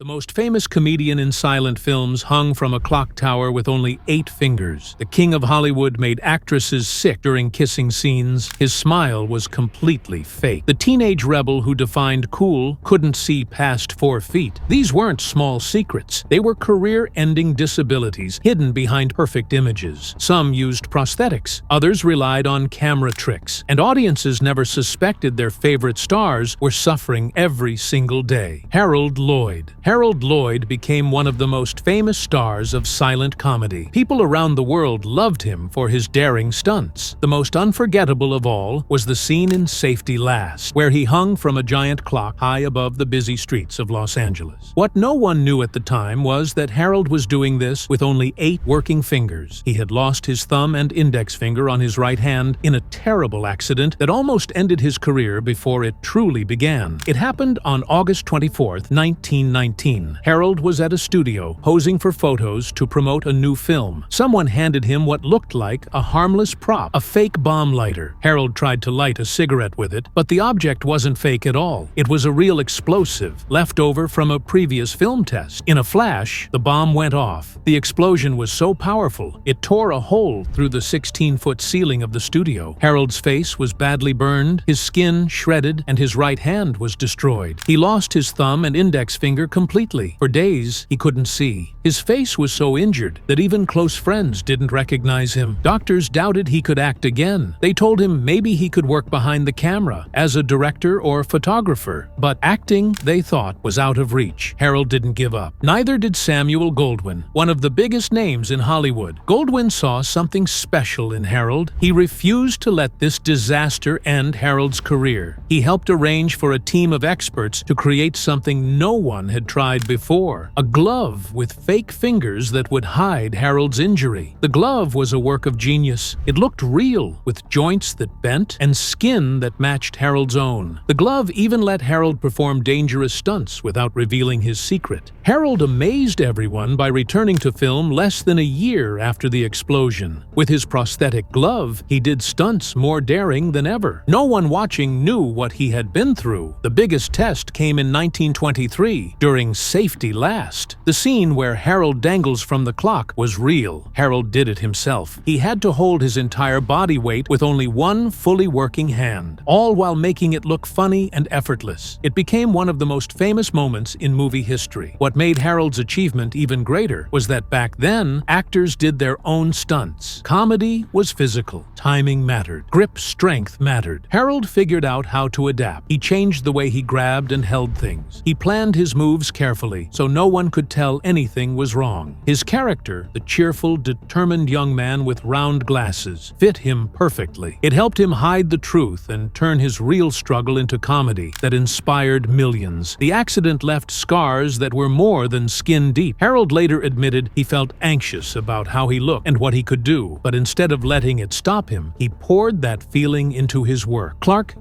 The most famous comedian in silent films hung from a clock tower with only 8 fingers. The king of Hollywood made actresses sick during kissing scenes. His smile was completely fake. The teenage rebel who defined cool couldn't see past 4 feet. These weren't small secrets. They were career-ending disabilities hidden behind perfect images. Some used prosthetics. Others relied on camera tricks. And audiences never suspected their favorite stars were suffering every single day. Lloyd. Harold Lloyd became one of the most famous stars of silent comedy. People around the world loved him for his daring stunts. The most unforgettable of all was the scene in Safety Last, where he hung from a giant clock high above the busy streets of Los Angeles. What no one knew at the time was that Harold was doing this with only 8 working fingers. He had lost his thumb and index finger on his right hand in a terrible accident that almost ended his career before it truly began. It happened on August 24, 1919. Harold was at a studio, posing for photos to promote a new film. Someone handed him what looked like a harmless prop, a fake bomb lighter. Harold tried to light a cigarette with it, but the object wasn't fake at all. It was a real explosive, left over from a previous film test. In a flash, the bomb went off. The explosion was so powerful, it tore a hole through the 16-foot ceiling of the studio. Harold's face was badly burned, his skin shredded, and his right hand was destroyed. He lost his thumb and index finger completely. For days, he couldn't see. His face was so injured that even close friends didn't recognize him. Doctors doubted he could act again. They told him maybe he could work behind the camera as a director or photographer. But acting, they thought, was out of reach. Harold didn't give up. Neither did Samuel Goldwyn, one of the biggest names in Hollywood. Goldwyn saw something special in Harold. He refused to let this disaster end Harold's career. He helped arrange for a team of experts to create something no one had tried before, a glove with fake fingers that would hide Harold's injury. The glove was a work of genius. It looked real, with joints that bent and skin that matched Harold's own. The glove even let Harold perform dangerous stunts without revealing his secret. Harold amazed everyone by returning to film less than a year after the explosion. With his prosthetic glove, he did stunts more daring than ever. No one watching knew what he had been through. The biggest test came in 1923, during Safety Last. The scene where Harold dangles from the clock was real. Harold did it himself. He had to hold his entire body weight with only one fully working hand, all while making it look funny and effortless. It became one of the most famous moments in movie history. What made Harold's achievement even greater was that back then, actors did their own stunts. Comedy was physical. Timing mattered. Grip strength mattered. Harold figured out how to adapt. He changed the way he grabbed and held things. He planned his moves carefully, so no one could tell anything was wrong. His character, the cheerful, determined young man with round glasses, fit him perfectly. It helped him hide the truth and turn his real struggle into comedy that inspired millions. The accident left scars that were more than skin deep. Harold later admitted he felt anxious about how he looked and what he could do, but instead of letting it stop him, he poured that feeling into his work.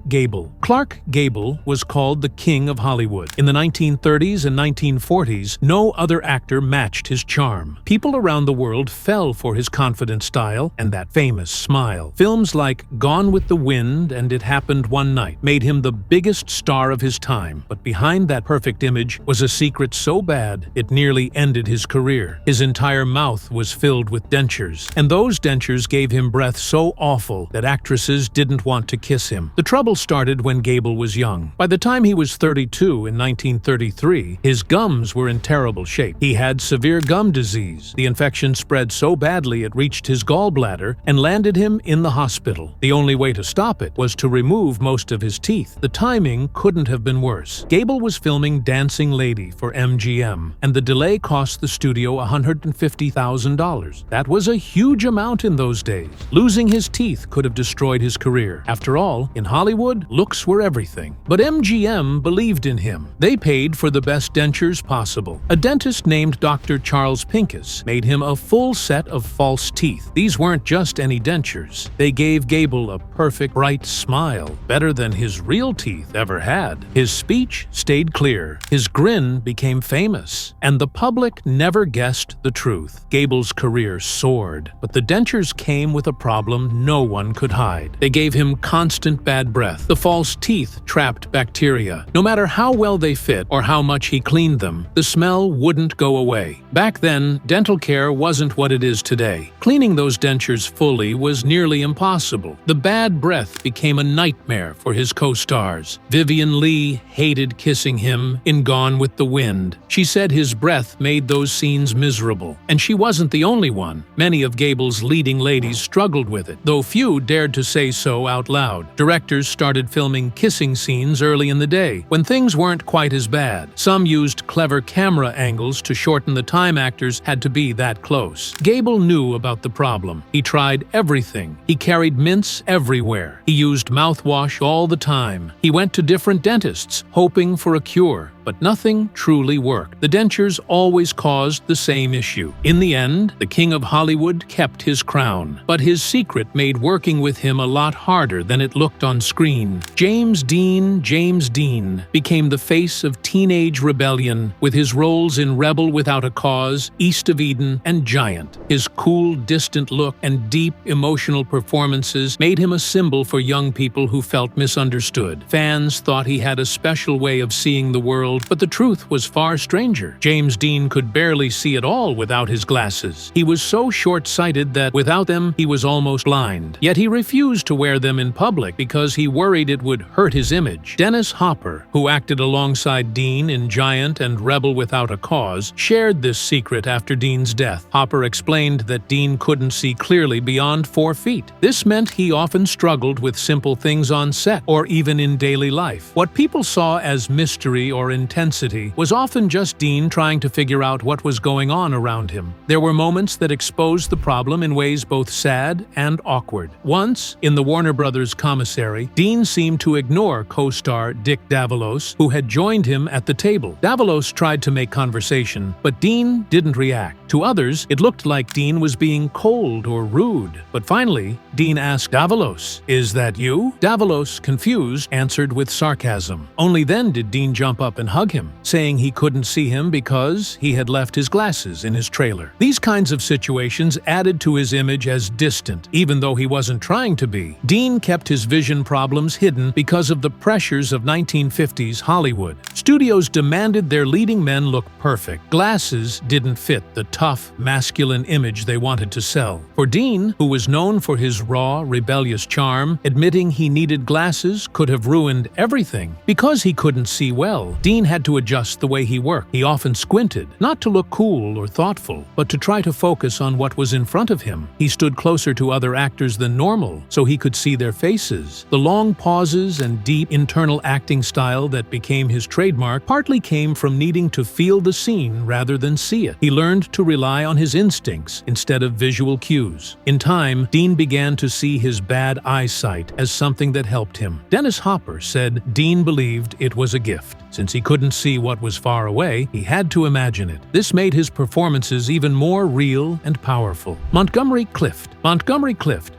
Gable. Clark Gable was called the King of Hollywood. In the 1930s and 1940s, no other actor matched his charm. People around the world fell for his confident style and that famous smile. Films like Gone with the Wind and It Happened One Night made him the biggest star of his time. But behind that perfect image was a secret so bad it nearly ended his career. His entire mouth was filled with dentures, and those dentures gave him breath so awful that actresses didn't want to kiss him. The trouble started when Gable was young. By the time he was 32 in 1933, his gums were in terrible shape. He had severe gum disease. The infection spread so badly it reached his gallbladder and landed him in the hospital. The only way to stop it was to remove most of his teeth. The timing couldn't have been worse. Gable was filming Dancing Lady for MGM, and the delay cost the studio $150,000. That was a huge amount in those days. Losing his teeth could have destroyed his career. After all, in Hollywood, looks were everything. But MGM believed in him. They paid for the best dentures possible. A dentist named Dr. Charles Pincus made him a full set of false teeth. These weren't just any dentures. They gave Gable a perfect, bright smile, better than his real teeth ever had. His speech stayed clear. His grin became famous. famous, and the public never guessed the truth. Gable's career soared, but the dentures came with a problem no one could hide. They gave him constant bad breath. The false teeth trapped bacteria. No matter how well they fit or how much he cleaned them, the smell wouldn't go away. Back then, dental care wasn't what it is today. Cleaning those dentures fully was nearly impossible. The bad breath became a nightmare for his co-stars. Vivian Leigh hated kissing him in Gone with the Wind. She said his breath made those scenes miserable. And she wasn't the only one. Many of Gable's leading ladies struggled with it, though few dared to say so out loud. Directors started filming kissing scenes early in the day, when things weren't quite as bad. Some used clever camera angles to shorten the time actors had to be that close. Gable knew about the problem. He tried everything. He carried mints everywhere. He used mouthwash all the time. He went to different dentists, hoping for a cure. But nothing truly worked. The dentures always caused the same issue. In the end, the King of Hollywood kept his crown. But his secret made working with him a lot harder than it looked on screen. James Dean became the face of teenage rebellion with his roles in Rebel Without a Cause, East of Eden, and Giant. His cool, distant look and deep, emotional performances made him a symbol for young people who felt misunderstood. Fans thought he had a special way of seeing the world, but the truth was far stranger. James Dean could barely see at all without his glasses. He was so short-sighted that without them he was almost blind. Yet he refused to wear them in public because he worried it would hurt his image. Dennis Hopper, who acted alongside Dean in Giant and Rebel Without a Cause, shared this secret after Dean's death. Hopper explained that Dean couldn't see clearly beyond 4 feet. This meant he often struggled with simple things on set or even in daily life. What people saw as mystery or intensity was often just Dean trying to figure out what was going on around him. There were moments that exposed the problem in ways both sad and awkward. Once, in the Warner Brothers commissary, Dean seemed to ignore co-star Dick Davalos, who had joined him at the table. Davalos tried to make conversation, but Dean didn't react. To others, it looked like Dean was being cold or rude. But finally, Dean asked Davalos, "Is that you?" Davalos, confused, answered with sarcasm. Only then did Dean jump up and hug him, saying he couldn't see him because he had left his glasses in his trailer. These kinds of situations added to his image as distant, even though he wasn't trying to be. Dean kept his vision problems hidden because of the pressures of 1950s Hollywood. Studios demanded their leading men look perfect. Glasses didn't fit the tough, masculine image they wanted to sell. For Dean, who was known for his raw, rebellious charm, admitting he needed glasses could have ruined everything. Because he couldn't see well, Dean had to adjust the way he worked. He often squinted, not to look cool or thoughtful, but to try to focus on what was in front of him. He stood closer to other actors than normal, so he could see their faces. The long pauses and deep internal acting style that became his trademark partly came from needing to feel the scene rather than see it. He learned to rely on his instincts instead of visual cues. In time, Dean began to see his bad eyesight as something that helped him. Dennis Hopper said Dean believed it was a gift. Since he couldn't see what was far away, he had to imagine it. This made his performances even more real and powerful. Montgomery Clift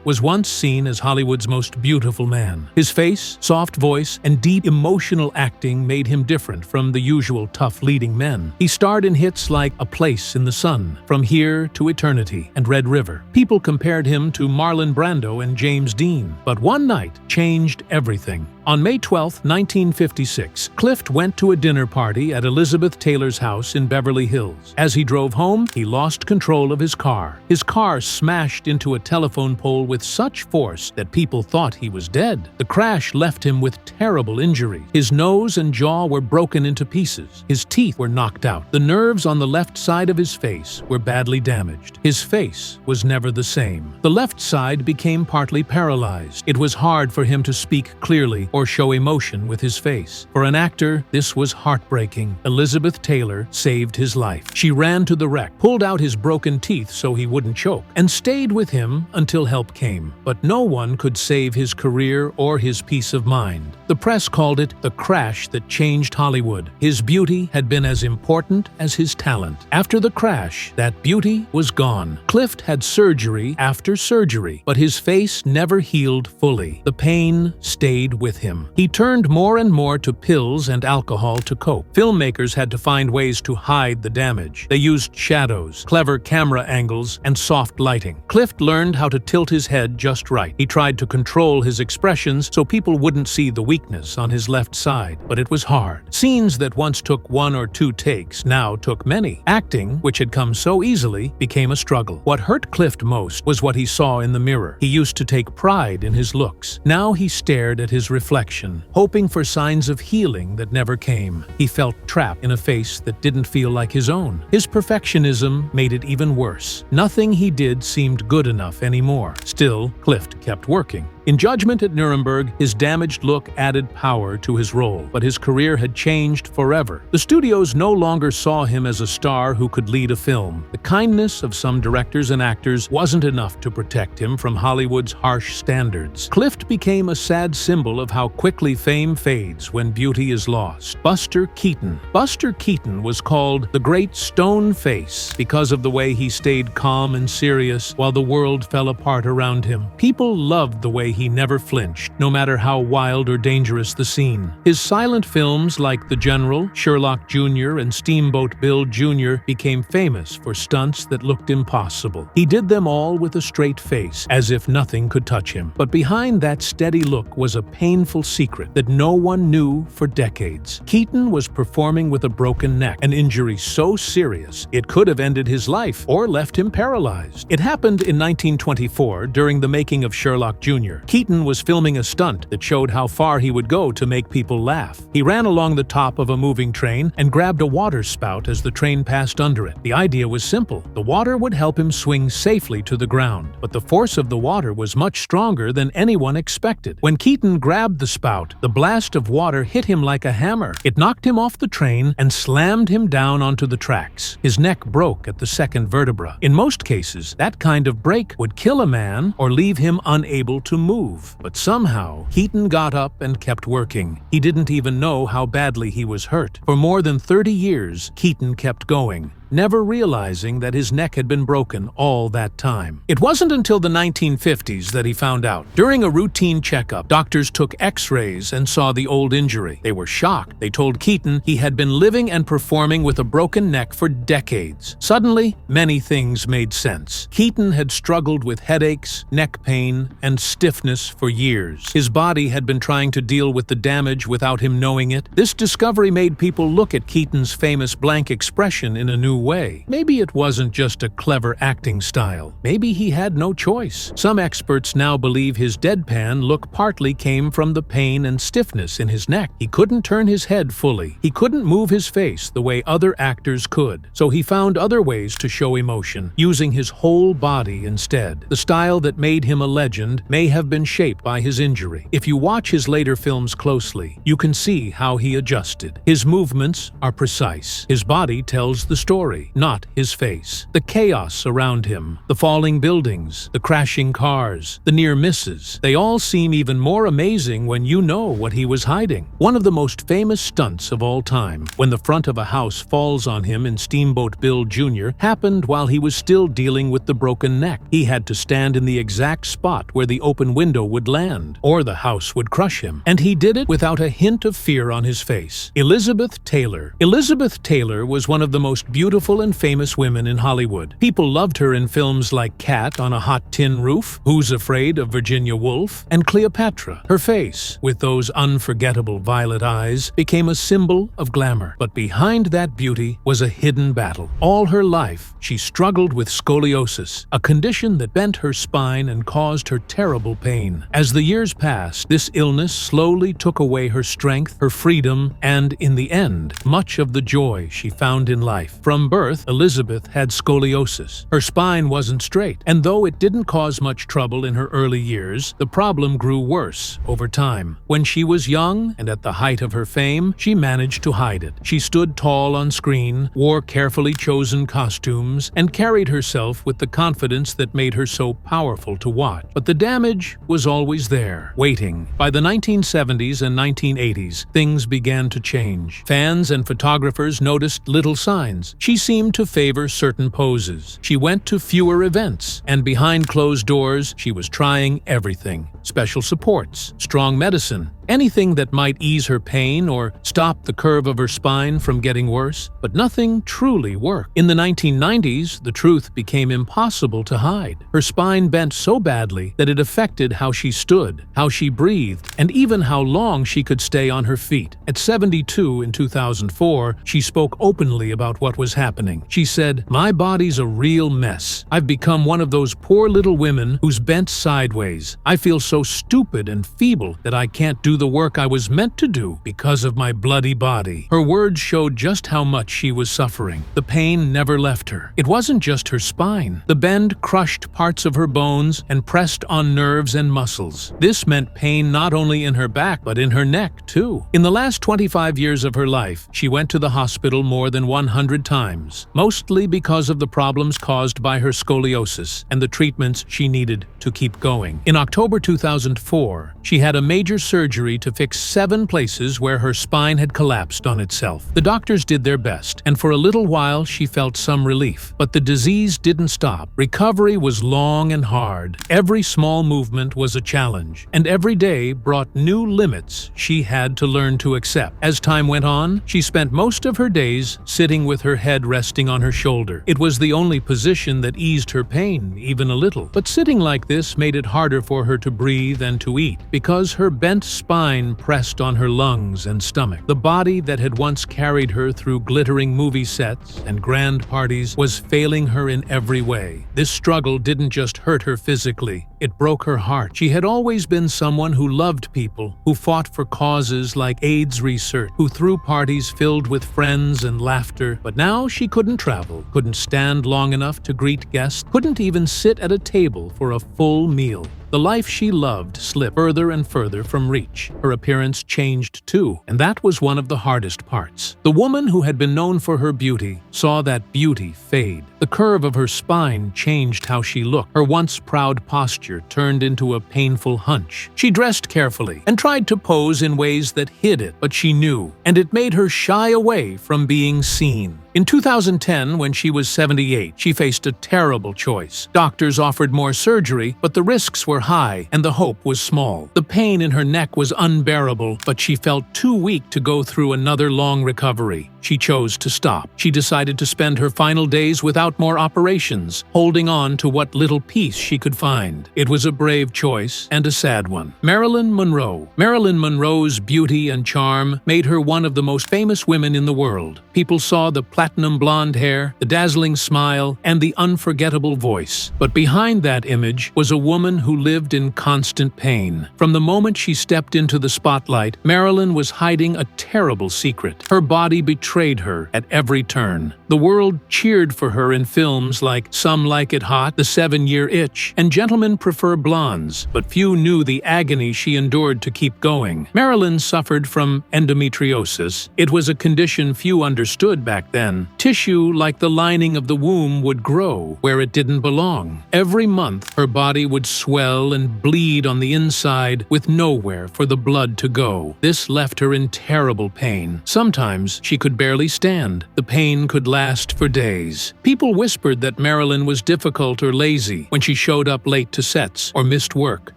was once seen as Hollywood's most beautiful man. His face, soft voice, and deep emotional acting made him different from the usual tough leading men. He starred in hits like A Place in the Sun, From Here to Eternity, and Red River. People compared him to Marlon Brando and James Dean, but one night changed everything. On May 12, 1956, Clift went to a dinner party at Elizabeth Taylor's house in Beverly Hills. As he drove home, he lost control of his car. His car smashed into a telephone pole with such force that people thought he was dead. The crash left him with terrible injuries. His nose and jaw were broken into pieces. His teeth were knocked out. The nerves on the left side of his face were badly damaged. His face was never the same. The left side became partly paralyzed. It was hard for him to speak clearly or show emotion with his face. For an actor, this was heartbreaking. Elizabeth Taylor saved his life. She ran to the wreck, pulled out his broken teeth so he wouldn't choke, and stayed with him until help came. But no one could save his career or his peace of mind. The press called it the crash that changed Hollywood. His beauty had been as important as his talent. After the crash, that beauty was gone. Clift had surgery after surgery, but his face never healed fully. The pain stayed with him. him. He turned more and more to pills and alcohol to cope. Filmmakers had to find ways to hide the damage. They used shadows, clever camera angles, and soft lighting. Clif learned how to tilt his head just right. He tried to control his expressions so people wouldn't see the weakness on his left side, but it was hard. Scenes that once took 1 or 2 takes now took many. Acting, which had come so easily, became a struggle. What hurt Clif most was what he saw in the mirror. He used to take pride in his looks. Now he stared at his reflection, hoping for signs of healing that never came. He felt trapped in a face that didn't feel like his own. His perfectionism made it even worse. Nothing he did seemed good enough anymore. Still, Clif kept working. In Judgment at Nuremberg, his damaged look added power to his role, but his career had changed forever. The studios no longer saw him as a star who could lead a film. The kindness of some directors and actors wasn't enough to protect him from Hollywood's harsh standards. Clif became a sad symbol of how quickly fame fades when beauty is lost. Buster Keaton. Buster Keaton was called the Great Stone Face because of the way he stayed calm and serious while the world fell apart around him. People loved the way he never flinched, no matter how wild or dangerous the scene. His silent films like The General, Sherlock Jr., and Steamboat Bill Jr. became famous for stunts that looked impossible. He did them all with a straight face, as if nothing could touch him. But behind that steady look was a painful secret that no one knew for decades. Keaton was performing with a broken neck, an injury so serious it could have ended his life or left him paralyzed. It happened in 1924 during the making of Sherlock Jr. Keaton was filming a stunt that showed how far he would go to make people laugh. He ran along the top of a moving train and grabbed a water spout as the train passed under it. The idea was simple. The water would help him swing safely to the ground, but the force of the water was much stronger than anyone expected. When Keaton grabbed the spout, the blast of water hit him like a hammer. It knocked him off the train and slammed him down onto the tracks. His neck broke at the second vertebra. In most cases, that kind of break would kill a man or leave him unable to move. But somehow, Keaton got up and kept working. He didn't even know how badly he was hurt. For more than 30 years, Keaton kept going, never realizing that his neck had been broken all that time. It wasn't until the 1950s that he found out. During a routine checkup, doctors took x-rays and saw the old injury. They were shocked. They told Keaton he had been living and performing with a broken neck for decades. Suddenly, many things made sense. Keaton had struggled with headaches, neck pain, and stiffness for years. His body had been trying to deal with the damage without him knowing it. This discovery made people look at Keaton's famous blank expression in a new way. Maybe it wasn't just a clever acting style. Maybe he had no choice. Some experts now believe his deadpan look partly came from the pain and stiffness in his neck. He couldn't turn his head fully. He couldn't move his face the way other actors could. So he found other ways to show emotion, using his whole body instead. The style that made him a legend may have been shaped by his injury. If you watch his later films closely, you can see how he adjusted. His movements are precise. His body tells the story, not his face. The chaos around him, the falling buildings, the crashing cars, the near misses, they all seem even more amazing when you know what he was hiding. One of the most famous stunts of all time, when the front of a house falls on him in Steamboat Bill Jr., happened while he was still dealing with the broken neck. He had to stand in the exact spot where the open window would land, or the house would crush him. And he did it without a hint of fear on his face. Elizabeth Taylor. Elizabeth Taylor was one of the most beautiful and famous women in Hollywood. People loved her in films like Cat on a Hot Tin Roof, Who's Afraid of Virginia Woolf, and Cleopatra. Her face, with those unforgettable violet eyes, became a symbol of glamour. But behind that beauty was a hidden battle. All her life, she struggled with scoliosis, a condition that bent her spine and caused her terrible pain. As the years passed, this illness slowly took away her strength, her freedom, and, in the end, much of the joy she found in life. From birth, Elizabeth had scoliosis. Her spine wasn't straight, and though it didn't cause much trouble in her early years, the problem grew worse over time. When she was young and at the height of her fame, she managed to hide it. She stood tall on screen, wore carefully chosen costumes, and carried herself with the confidence that made her so powerful to watch. But the damage was always there, waiting. By the 1970s and 1980s, things began to change. Fans and photographers noticed little signs. She seemed to favor certain poses. She went to fewer events, and behind closed doors, she was trying everything. Special supports, strong medicine, Anything that might ease her pain or stop the curve of her spine from getting worse, but nothing truly worked. In the 1990s, the truth became impossible to hide. Her spine bent so badly that it affected how she stood, how she breathed, and even how long she could stay on her feet. At 72 in 2004, she spoke openly about what was happening. She said, "My body's a real mess. I've become one of those poor little women who's bent sideways. I feel so stupid and feeble that I can't do the work I was meant to do because of my bloody body." Her words showed just how much she was suffering. The pain never left her. It wasn't just her spine. The bend crushed parts of her bones and pressed on nerves and muscles. This meant pain not only in her back but in her neck, too. In the last 25 years of her life, she went to the hospital more than 100 times, mostly because of the problems caused by her scoliosis and the treatments she needed to keep going. In October 2004, she had a major surgery to fix 7 places where her spine had collapsed on itself. The doctors did their best, and for a little while she felt some relief. But the disease didn't stop. Recovery was long and hard. Every small movement was a challenge, and every day brought new limits she had to learn to accept. As time went on, she spent most of her days sitting with her head resting on her shoulder. It was the only position that eased her pain, even a little. But sitting like this made it harder for her to breathe and to eat, because her bent spine pressed on her lungs and stomach. The body that had once carried her through glittering movie sets and grand parties was failing her in every way. This struggle didn't just hurt her physically, it broke her heart. She had always been someone who loved people, who fought for causes like AIDS research, who threw parties filled with friends and laughter. But now she couldn't travel, couldn't stand long enough to greet guests, couldn't even sit at a table for a full meal. The life she loved slipped further and further from reach. Her appearance changed too, and that was one of the hardest parts. The woman who had been known for her beauty saw that beauty fade. The curve of her spine changed how she looked. Her once proud posture turned into a painful hunch. She dressed carefully and tried to pose in ways that hid it, but she knew, and it made her shy away from being seen. In 2010, when she was 78, she faced a terrible choice. Doctors offered more surgery, but the risks were high and the hope was small. The pain in her neck was unbearable, but she felt too weak to go through another long recovery. She chose to stop. She decided to spend her final days without more operations, holding on to what little peace she could find. It was a brave choice and a sad one. Marilyn Monroe. Marilyn Monroe's beauty and charm made her one of the most famous women in the world. People saw the platinum blonde hair, the dazzling smile, and the unforgettable voice. But behind that image was a woman who lived in constant pain. From the moment she stepped into the spotlight, Marilyn was hiding a terrible secret. Her body betrayed her at every turn. The world cheered for her in films like Some Like It Hot, The 7-Year Itch, and Gentlemen Prefer Blondes, but few knew the agony she endured to keep going. Marilyn suffered from endometriosis. It was a condition few understood back then. Tissue like the lining of the womb would grow where it didn't belong. Every month, her body would swell and bleed on the inside with nowhere for the blood to go. This left her in terrible pain. Sometimes she could barely stand. The pain could last for days. People whispered that Marilyn was difficult or lazy when she showed up late to sets or missed work.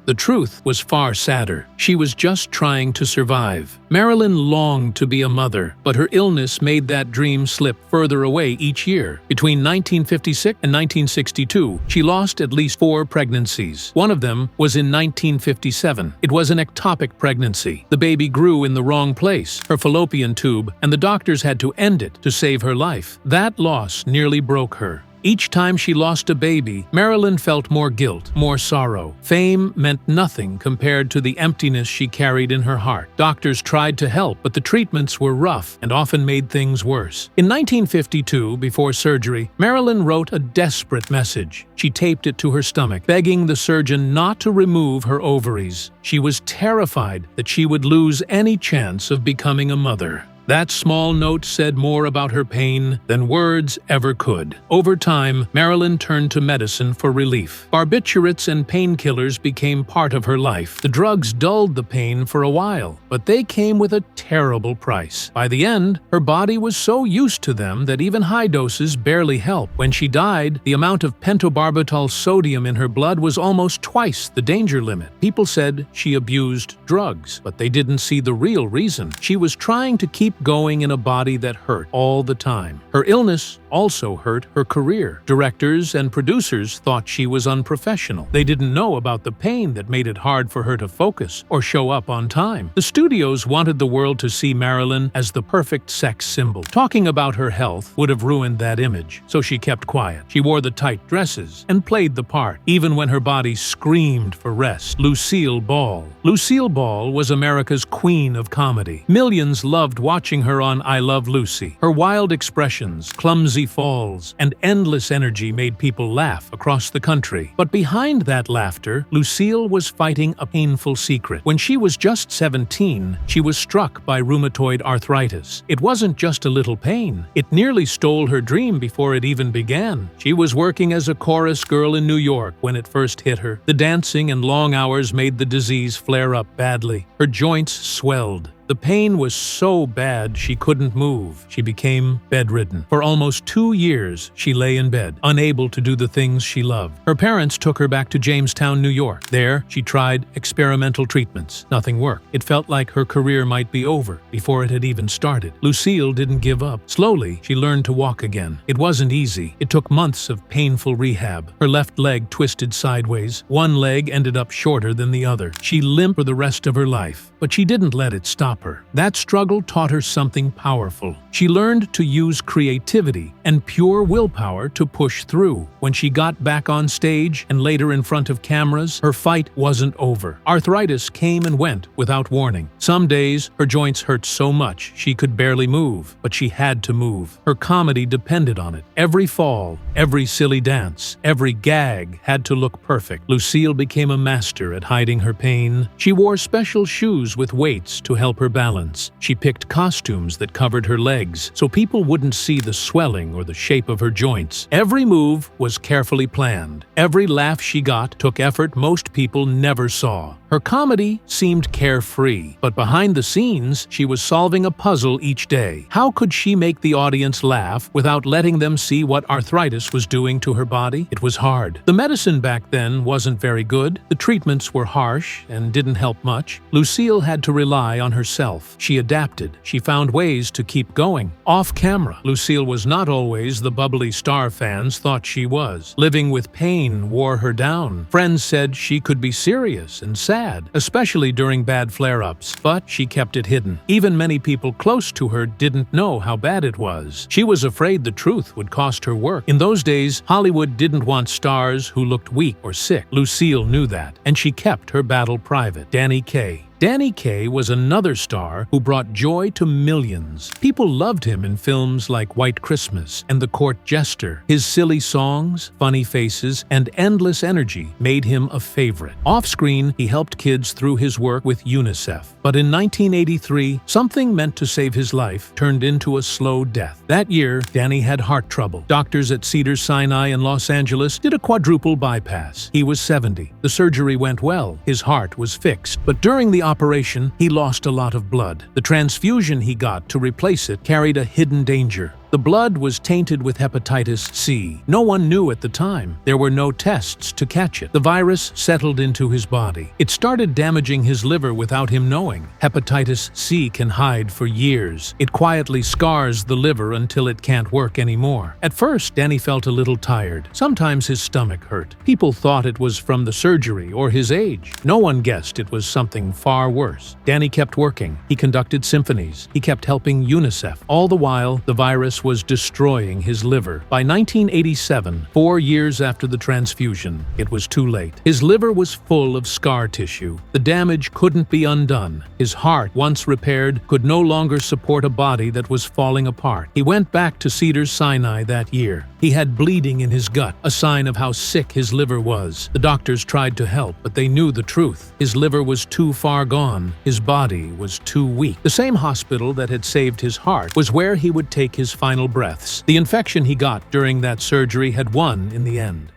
The truth was far sadder. She was just trying to survive. Marilyn longed to be a mother, but her illness made that dream slip further away each year. Between 1956 and 1962, she lost at least 4 pregnancies. One of them was in 1957. It was an ectopic pregnancy. The baby grew in the wrong place, her fallopian tube, and the doctors had to end it to save her life. That loss nearly broke her. Each time she lost a baby, Marilyn felt more guilt, more sorrow. Fame meant nothing compared to the emptiness she carried in her heart. Doctors tried to help, but the treatments were rough and often made things worse. In 1952, before surgery, Marilyn wrote a desperate message. She taped it to her stomach, begging the surgeon not to remove her ovaries. She was terrified that she would lose any chance of becoming a mother. That small note said more about her pain than words ever could. Over time, Marilyn turned to medicine for relief. Barbiturates and painkillers became part of her life. The drugs dulled the pain for a while, but they came with a terrible price. By the end, her body was so used to them that even high doses barely helped. When she died, the amount of pentobarbital sodium in her blood was almost twice the danger limit. People said she abused drugs, but they didn't see the real reason. She was trying to keep going in a body that hurt all the time. Her illness also hurt her career. Directors and producers thought she was unprofessional. They didn't know about the pain that made it hard for her to focus or show up on time. The studios wanted the world to see Marilyn as the perfect sex symbol. Talking about her health would have ruined that image, so she kept quiet. She wore the tight dresses and played the part, even when her body screamed for rest. Lucille Ball. Lucille Ball was America's queen of comedy. Millions loved watching her on I Love Lucy. Her wild expressions, clumsy falls, and endless energy made people laugh across the country. But behind that laughter, Lucille was fighting a painful secret. When she was just 17, she was struck by rheumatoid arthritis. It wasn't just a little pain. It nearly stole her dream before it even began. She was working as a chorus girl in New York when it first hit her. The dancing and long hours made the disease flare up badly. Her joints swelled. The pain was so bad she couldn't move. She became bedridden. For almost 2 years, she lay in bed, unable to do the things she loved. Her parents took her back to Jamestown, New York. There, she tried experimental treatments. Nothing worked. It felt like her career might be over before it had even started. Lucille didn't give up. Slowly, she learned to walk again. It wasn't easy. It took months of painful rehab. Her left leg twisted sideways. One leg ended up shorter than the other. She limped for the rest of her life, but she didn't let it stop her. That struggle taught her something powerful. She learned to use creativity and pure willpower to push through. When she got back on stage and later in front of cameras, her fight wasn't over. Arthritis came and went without warning. Some days, her joints hurt so much she could barely move, but she had to move. Her comedy depended on it. Every fall, every silly dance, every gag had to look perfect. Lucille became a master at hiding her pain. She wore special shoes with weights to help her balance. She picked costumes that covered her legs so people wouldn't see the swelling or the shape of her joints. Every move was carefully planned. Every laugh she got took effort most people never saw. Her comedy seemed carefree, but behind the scenes, she was solving a puzzle each day. How could she make the audience laugh without letting them see what arthritis was doing to her body? It was hard. The medicine back then wasn't very good. The treatments were harsh and didn't help much. Lucille had to rely on herself. She adapted. She found ways to keep going. Off camera, Lucille was not always the bubbly star fans thought she was. Living with pain wore her down. Friends said she could be serious and sad, especially during bad flare-ups, but she kept it hidden. Even many people close to her didn't know how bad it was. She was afraid the truth would cost her work. In those days, Hollywood didn't want stars who looked weak or sick. Lucille knew that, and she kept her battle private. Danny Kaye. Danny Kaye was another star who brought joy to millions. People loved him in films like White Christmas and The Court Jester. His silly songs, funny faces, and endless energy made him a favorite. Off-screen, he helped kids through his work with UNICEF. But in 1983, something meant to save his life turned into a slow death. That year, Danny had heart trouble. Doctors at Cedars-Sinai in Los Angeles did a quadruple bypass. He was 70. The surgery went well. His heart was fixed. But during the operation, he lost a lot of blood. The transfusion he got to replace it carried a hidden danger. The blood was tainted with hepatitis C. No one knew at the time. There were no tests to catch it. The virus settled into his body. It started damaging his liver without him knowing. Hepatitis C can hide for years. It quietly scars the liver until it can't work anymore. At first, Danny felt a little tired. Sometimes his stomach hurt. People thought it was from the surgery or his age. No one guessed it was something far worse. Danny kept working. He conducted symphonies. He kept helping UNICEF. All the while, the virus was destroying his liver. By 1987, 4 years after the transfusion, it was too late. His liver was full of scar tissue. The damage couldn't be undone. His heart, once repaired, could no longer support a body that was falling apart. He went back to Cedars-Sinai that year. He had bleeding in his gut, a sign of how sick his liver was. The doctors tried to help, but they knew the truth. His liver was too far gone. His body was too weak. The same hospital that had saved his heart was where he would take his final breaths. The infection he got during that surgery had won in the end.